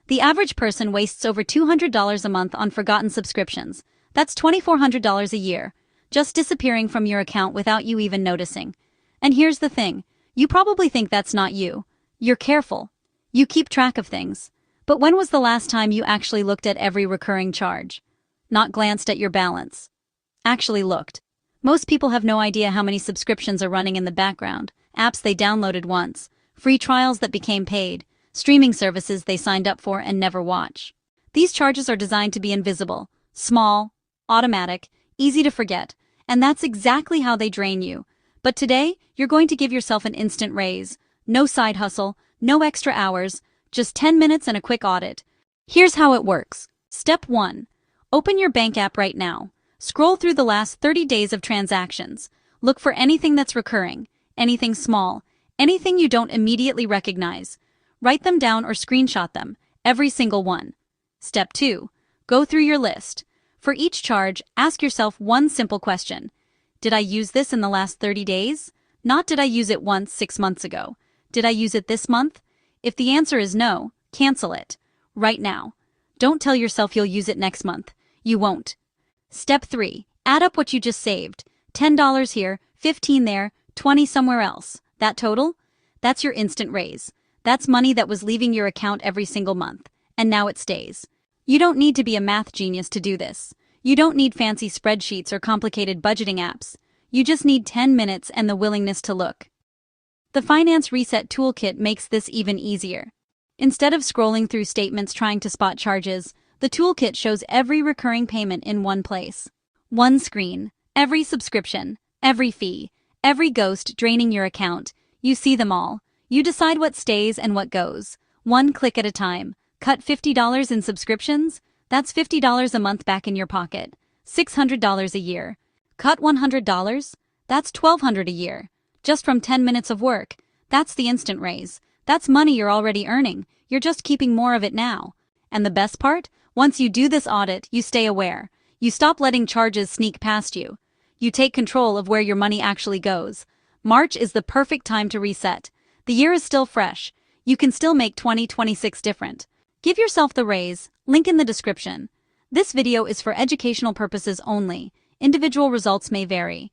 The average person wastes over $200 a month on forgotten subscriptions. That's $2,400 a year, just disappearing from your account without you even noticing. And here's the thing, you probably think that's not you. You're careful. You keep track of things. But when was the last time you actually looked at every recurring charge? Not glanced at your balance. Actually looked. Most people have no idea how many subscriptions are running in the background, apps they downloaded once, free trials that became paid, streaming services they signed up for and never watch. These charges are designed to be invisible, small, automatic, easy to forget, and that's exactly how they drain you. But today, you're going to give yourself an instant raise. No side hustle, no extra hours, just 10 minutes and a quick audit. Here's how it works. Step 1. Open your bank app right now. Scroll through the last 30 days of transactions. Look for anything that's recurring, anything small, anything you don't immediately recognize. Write them down or screenshot them, every single one. Step 2. Go through your list. For each charge, ask yourself one simple question. Did I use this in the last 30 days? Not did I use it once 6 months ago. Did I use it this month? If the answer is no, cancel it. Right now. Don't tell yourself you'll use it next month. You won't. Step 3. Add up what you just saved. $10 here, $15 there, $20 somewhere else. That total? That's your instant raise. That's money that was leaving your account every single month, and now it stays. You don't need to be a math genius to do this. You don't need fancy spreadsheets or complicated budgeting apps. You just need 10 minutes and the willingness to look. The Finance Reset Toolkit makes this even easier. Instead of scrolling through statements trying to spot charges, the toolkit shows every recurring payment in one place. One screen, every subscription, every fee, every ghost draining your account. You see them all. You decide what stays and what goes. One click at a time. Cut $50 in subscriptions? That's $50 a month back in your pocket. $600 a year. Cut $100? That's $1,200 a year. Just from 10 minutes of work. That's the instant raise. That's money you're already earning. You're just keeping more of it now. And the best part? Once you do this audit, you stay aware. You stop letting charges sneak past you. You take control of where your money actually goes. March is the perfect time to reset. The year is still fresh. You can still make 2026 different. Give yourself the raise. Link in the description. This video is for educational purposes only. Individual results may vary.